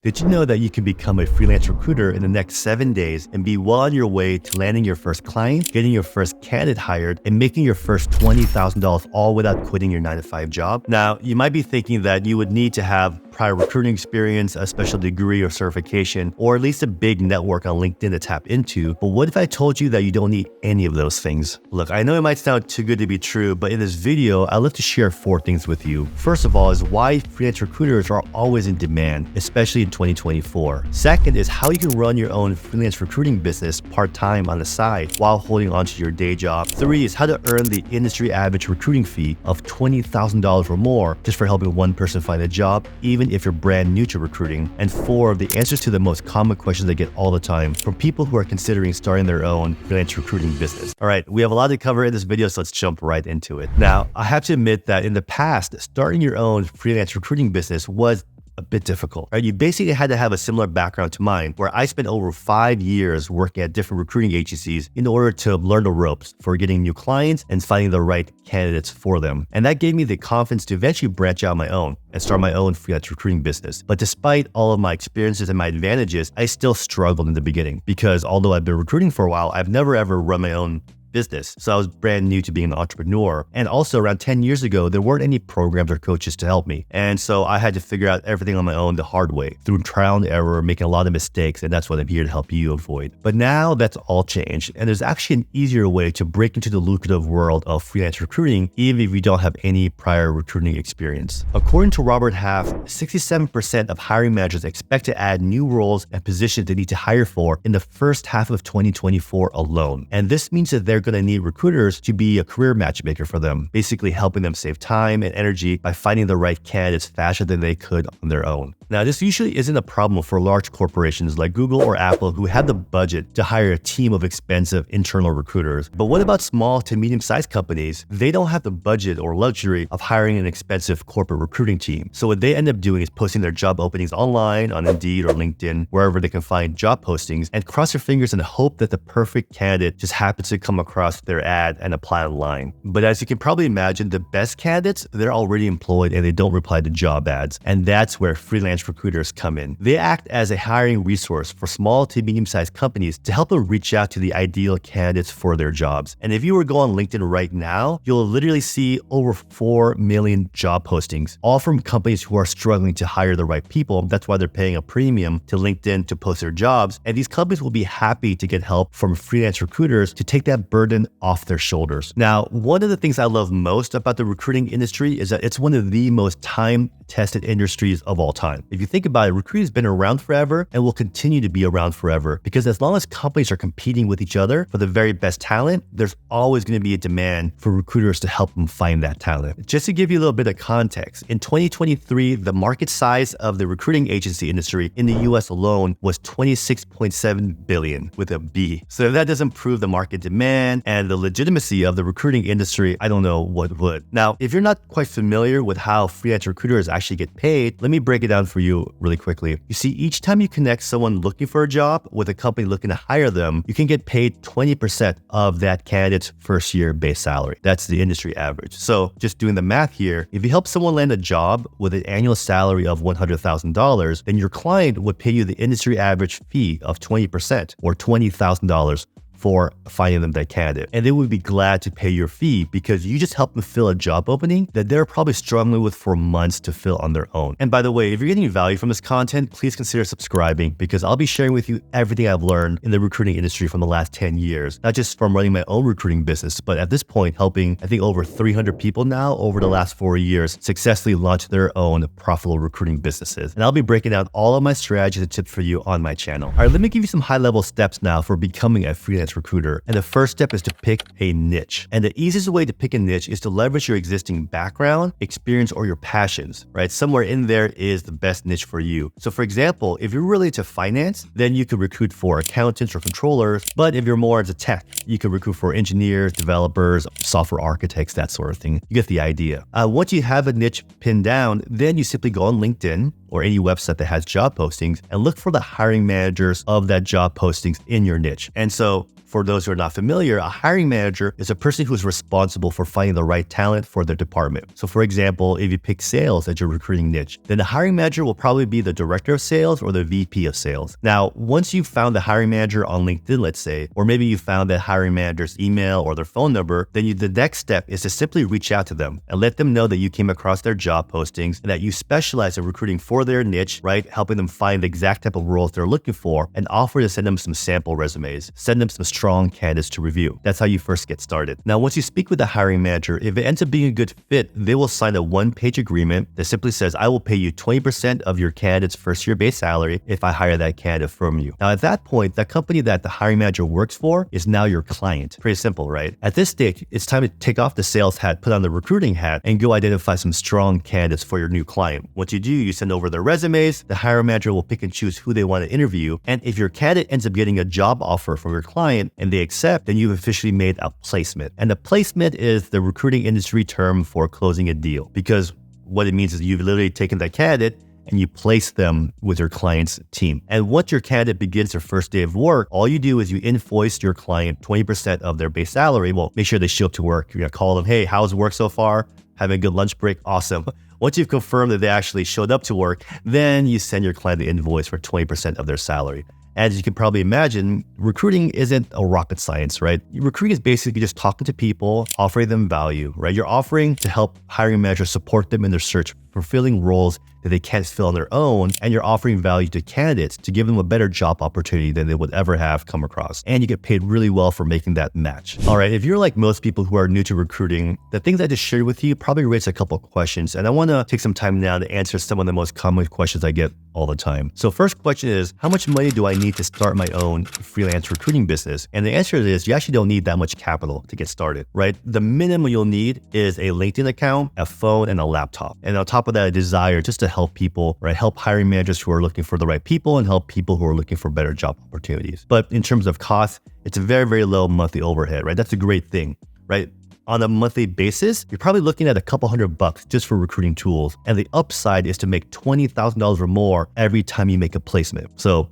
Did you know that you can become a freelance recruiter in the next 7 days and be well on your way to landing your first client, getting your first candidate hired, and making your first $20,000 all without quitting your 9-to-5 job? Now, you might be thinking that you would need to have prior recruiting experience, a special degree or certification, or at least a big network on LinkedIn to tap into. But what if I told you that you don't need any of those things? Look, I know it might sound too good to be true, but in this video, I'd love to share 4 things with you. First of all is why freelance recruiters are always in demand, especially in 2024. Second is how you can run your own freelance recruiting business part-time on the side while holding on to your day job. 3 is how to earn the industry average recruiting fee of $20,000 or more just for helping one person find a job, even if you're brand new to recruiting. And 4, the answers to the most common questions I get all the time from people who are considering starting their own freelance recruiting business. All right, we have a lot to cover in this video, so let's jump right into it. Now, I have to admit that in the past, starting your own freelance recruiting business was a bit difficult, right? You basically had to have a similar background to mine, where I spent over 5 years working at different recruiting agencies in order to learn the ropes for getting new clients and finding the right candidates for them. And that gave me the confidence to eventually branch out on my own and start my own freelance recruiting business. But despite all of my experiences and my advantages, I still struggled in the beginning because although I've been recruiting for a while, I've never ever run my own business. So I was brand new to being an entrepreneur. And also around 10 years ago, there weren't any programs or coaches to help me. And so I had to figure out everything on my own the hard way through trial and error, making a lot of mistakes. And that's what I'm here to help you avoid. But now that's all changed. And there's actually an easier way to break into the lucrative world of freelance recruiting, even if you don't have any prior recruiting experience. According to Robert Half, 67% of hiring managers expect to add new roles and positions they need to hire for in the first half of 2024 alone. And this means that they're going to need recruiters to be a career matchmaker for them, basically helping them save time and energy by finding the right candidates faster than they could on their own. Now, this usually isn't a problem for large corporations like Google or Apple who have the budget to hire a team of expensive internal recruiters. But what about small to medium-sized companies? They don't have the budget or luxury of hiring an expensive corporate recruiting team. So what they end up doing is posting their job openings online on Indeed or LinkedIn, wherever they can find job postings, and cross their fingers and hope that the perfect candidate just happens to come across their ad and apply online. But as you can probably imagine, the best candidates, they're already employed and they don't reply to job ads. And that's where freelance recruiters come in. They act as a hiring resource for small to medium-sized companies to help them reach out to the ideal candidates for their jobs. And if you were to go on LinkedIn right now, you'll literally see over 4 million job postings, all from companies who are struggling to hire the right people. That's why they're paying a premium to LinkedIn to post their jobs. And these companies will be happy to get help from freelance recruiters to take that burden off their shoulders. Now, one of the things I love most about the recruiting industry is that it's one of the most time-tested industries of all time. If you think about it, recruiting has been around forever and will continue to be around forever because as long as companies are competing with each other for the very best talent, there's always going to be a demand for recruiters to help them find that talent. Just to give you a little bit of context, in 2023, the market size of the recruiting agency industry in the US alone was $26.7 billion with a B. So if that doesn't prove the market demand and the legitimacy of the recruiting industry, I don't know what would. Now, if you're not quite familiar with how freelance recruiters actually get paid, let me break it down for you really quickly. You see, each time you connect someone looking for a job with a company looking to hire them, you can get paid 20% of that candidate's first year base salary. That's the industry average. So just doing the math here, if you help someone land a job with an annual salary of $100,000, then your client would pay you the industry average fee of 20% or $20,000 for finding them that candidate. And they would be glad to pay your fee because you just help them fill a job opening that they're probably struggling with for months to fill on their own. And by the way, if you're getting value from this content, please consider subscribing because I'll be sharing with you everything I've learned in the recruiting industry from the last 10 years, not just from running my own recruiting business, but at this point, helping I think over 300 people now over the last 4 years successfully launch their own profitable recruiting businesses. And I'll be breaking down all of my strategies and tips for you on my channel. All right, let me give you some high-level steps now for becoming a freelance recruiter. And the first step is to pick a niche. And the easiest way to pick a niche is to leverage your existing background, experience, or your passions, right? Somewhere in there is the best niche for you. So for example, if you're really into finance, then you could recruit for accountants or controllers. But if you're more into tech, you could recruit for engineers, developers, software architects, that sort of thing. You get the idea. Once you have a niche pinned down, then you simply go on LinkedIn or any website that has job postings and look for the hiring managers of that job postings in your niche. And so For those who are not familiar, a hiring manager is a person who is responsible for finding the right talent for their department. So for example, if you pick sales as your recruiting niche, then the hiring manager will probably be the director of sales or the VP of sales. Now, once you've found the hiring manager on LinkedIn, let's say, or maybe you found that hiring manager's email or their phone number, then the next step is to simply reach out to them and let them know that you came across their job postings and that you specialize in recruiting for their niche, right? Helping them find the exact type of roles they're looking for and offer to send them some sample resumes, send them some strong candidates to review. That's how you first get started. Now, once you speak with the hiring manager, if it ends up being a good fit, they will sign a one-page agreement that simply says, I will pay you 20% of your candidate's first-year base salary if I hire that candidate from you. Now, at that point, the company that the hiring manager works for is now your client. Pretty simple, right? At this stage, it's time to take off the sales hat, put on the recruiting hat, and go identify some strong candidates for your new client. Once you do, you send over their resumes. The hiring manager will pick and choose who they want to interview. And if your candidate ends up getting a job offer from your client and they accept, then you've officially made a placement. And the placement is the recruiting industry term for closing a deal, because what it means is you've literally taken that candidate and you place them with your client's team. And once your candidate begins their first day of work, all you do is you invoice your client 20% of their base salary. Well, make sure they show up to work. You're gonna call them, hey, how's work so far? Having a good lunch break? Awesome. Once you've confirmed that they actually showed up to work, then you send your client the invoice for 20% of their salary. As you can probably imagine, recruiting isn't a rocket science, right? Recruiting is basically just talking to people, offering them value, right? You're offering to help hiring managers support them in their search for filling roles that they can't fill on their own, and you're offering value to candidates to give them a better job opportunity than they would ever have come across. And you get paid really well for making that match. All right, if you're like most people who are new to recruiting, the things I just shared with you probably raise a couple of questions, and I want to take some time now to answer some of the most common questions I get all the time. So first question is, how much money do I need to start my own freelance recruiting business? And the answer is, you actually don't need that much capital to get started, right? The minimum you'll need is a LinkedIn account, a phone, and a laptop. And on top of that, a desire just to help people, right? Help hiring managers who are looking for the right people and help people who are looking for better job opportunities. But in terms of cost, it's a very, very low monthly overhead, right? That's a great thing, right? On a monthly basis, you're probably looking at a couple $100 just for recruiting tools. And the upside is to make $20,000 or more every time you make a placement. So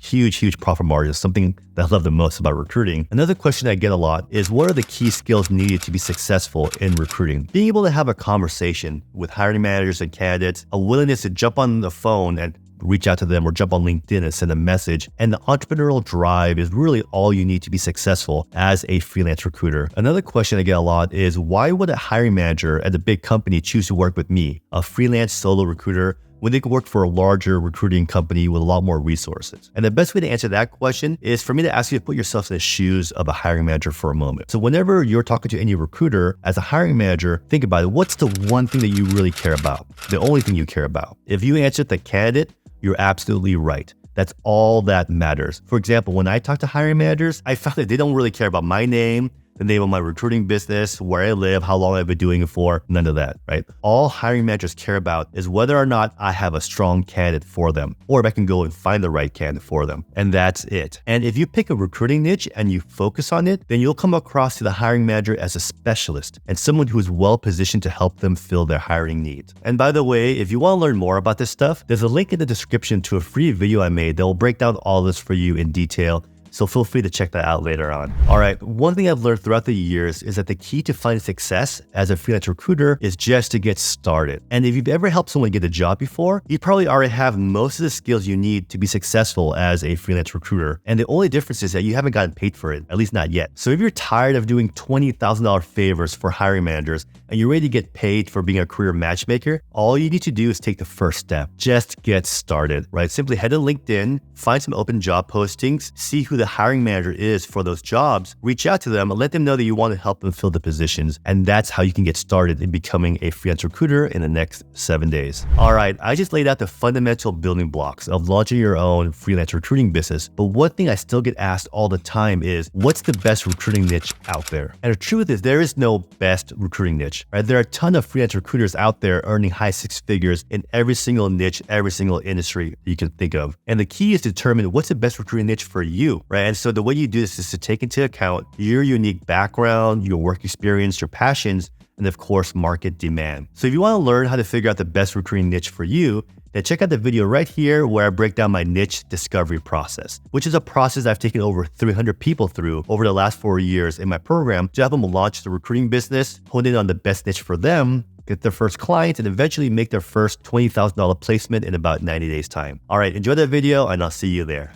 huge profit margins, something that I love the most about recruiting. Another question I get a lot is, what are the key skills needed to be successful in recruiting? Being able to have a conversation with hiring managers and candidates, a willingness to jump on the phone and reach out to them or jump on LinkedIn and send a message. And the entrepreneurial drive is really all you need to be successful as a freelance recruiter. Another question I get a lot is, why would a hiring manager at a big company choose to work with me, a freelance solo recruiter, when they could work for a larger recruiting company with a lot more resources? And the best way to answer that question is for me to ask you to put yourself in the shoes of a hiring manager for a moment. So whenever you're talking to any recruiter, as a hiring manager, think about it. What's the one thing that you really care about? The only thing you care about. If you answered the candidate, you're absolutely right. That's all that matters. For example, when I talk to hiring managers, I found that they don't really care about my name, the name of my recruiting business, where I live, how long I've been doing it for, none of that, right? All hiring managers care about is whether or not I have a strong candidate for them, or if I can go and find the right candidate for them. And that's it. And if you pick a recruiting niche and you focus on it, then you'll come across to the hiring manager as a specialist and someone who is well positioned to help them fill their hiring needs. And by the way, if you want to learn more about this stuff, there's a link in the description to a free video I made that will break down all this for you in detail. So feel free to check that out later on. All right, one thing I've learned throughout the years is that the key to finding success as a freelance recruiter is just to get started. And if you've ever helped someone get a job before, you probably already have most of the skills you need to be successful as a freelance recruiter. And the only difference is that you haven't gotten paid for it, at least not yet. So if you're tired of doing $20,000 favors for hiring managers and you're ready to get paid for being a career matchmaker, all you need to do is take the first step. Just get started, right? Simply head to LinkedIn, find some open job postings, see who the hiring manager is for those jobs, reach out to them and let them know that you want to help them fill the positions. And that's how you can get started in becoming a freelance recruiter in the next 7 days. All right, I just laid out the fundamental building blocks of launching your own freelance recruiting business. But one thing I still get asked all the time is, what's the best recruiting niche out there? And the truth is, there is no best recruiting niche, right? There are a ton of freelance recruiters out there earning high six figures in every single niche, every single industry you can think of. And the key is to determine what's the best recruiting niche for you, right? And so the way you do this is to take into account your unique background, your work experience, your passions, and of course, market demand. So if you want to learn how to figure out the best recruiting niche for you, then check out the video right here where I break down my niche discovery process, which is a process I've taken over 300 people through over the last 4 years in my program to help them launch the recruiting business, hone in on the best niche for them, get their first client, and eventually make their first $20,000 placement in about 90 days time. All right, enjoy that video and I'll see you there.